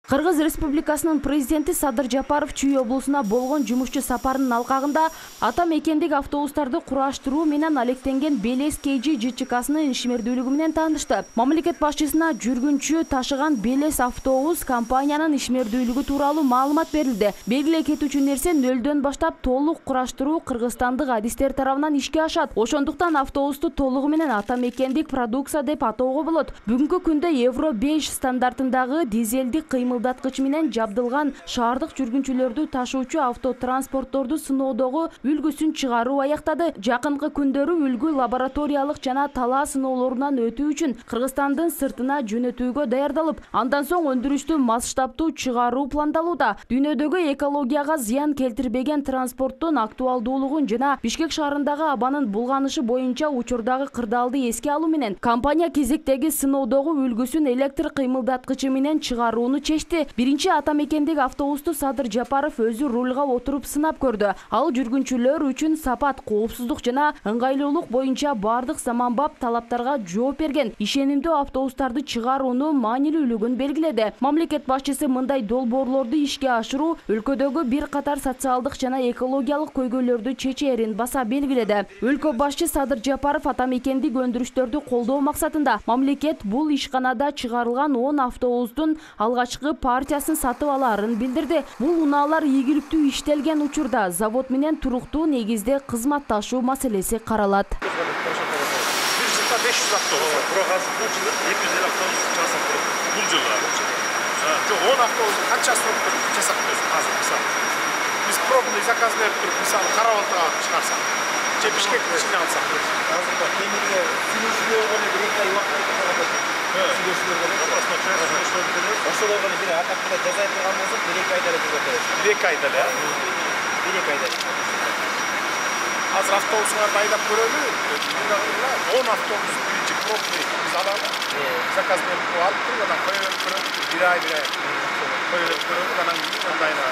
Кыргыз Республикасынын президенти Садыр Жапаров Чүй облусуна болгон жумушчу сапарынын алкагында ата мекендик автобустарды кураштыруу менен алектенген Белес KG ЖЧКсынын ишмердүүлүгү менен таанышты. Мамлекет башчысына жүргүнчү ташыган Белес автобус компаниянын ишмердүүлүгү тууралуу маалымат берилди. Белгилей кетүүчү нерсе, нөлдөн баштап толук кураштыруу кыргызстандык адистер тарабынан ишке ашат. Ошондуктан автобусту толугу менен ата мекендик продукция деп атоого болот. Бүгүнкү күндө Евро 5 стандартындагы дизелдик кыймылдаткыч менен жабдылган шаардык жүргүнчүлөрдү ташуучу автотранспортторду сыноодогу үлгүсүн чыгаруу аяктады. Жакынкы күндөрү үлгү лабораториялык жана талаа сыноолорунан өтүү үчүн Кыргызстандын сыртына жөнөтүүгө даярдалып, андан соң өндүрүштү масштабтуу чыгаруу пландалууда. Дүйнөдөгү экологияга зыян келтирбеген транспорттун актуалдуулугун жана Бишкек шаарындагы абанын булганышы боюнча учурдагы кырдаалды эске алуу менен компания кезектеги сыноодогу үлгүсүн электр кыймылдаткычы менен чыгарууну чечти. Биринчи ата мекендик автобусту Садыр Жапаров өзү рулга отуруп сынап көрдү. Ал жүргүнчүлөр үчүн сапат, коопсуздук жана ыңгайлуулук боюнча бардык заманбап талаптарга жооп берген. Ишенимдүү автобустарды чыгаруунун маанилүүлүгүн белгиледи. Мамлекет башчысы мындай долбоорлорду ишке ашыруу өлкөдөгү бир катар социалдык жана экологиялык көйгөйлөрдү чечээрин баса белгиледи. Өлкө башчы Садыр Жапаров ата мекендик өндүрүштөрдү колдоо максатында мамлекет бул ишканада чыгарылган 10 автобустун алгачкы партиясын сатып алаарын билдирди. Бул унаалар ийгиликтүү иштелген учурда завод менен туруктуу негизде кызматташуу маселеси каралат. Bir жылда 500 автобус. Бирок азыр бул жылы 250 автобус жасап турат. Бул жылы. Жок, 10 автобус канчасын жасап турат азыр мисалы. Биз пробный заказ берип туруп, мисалы Карабалтага чыгарсак, же Бишкектин ичине алсак. Азырда темирге сүйлөшүүлөр гана 1-2 ай убакыт кетет. Сүйлөшүүлөр гана. Ошолор гана бир атакта жасай турган болсо 1-2 айда эле жасап берет. 1-2 айда эле. 1-2 айда. Азыр автобустарды айдап көрөлү. 10 автобус биринчи пробный биз алалы. Заказ берип алып туруп, анан кое берип көрөлү. 1 ай. Кое берип көрөлү, анан кийин андайына.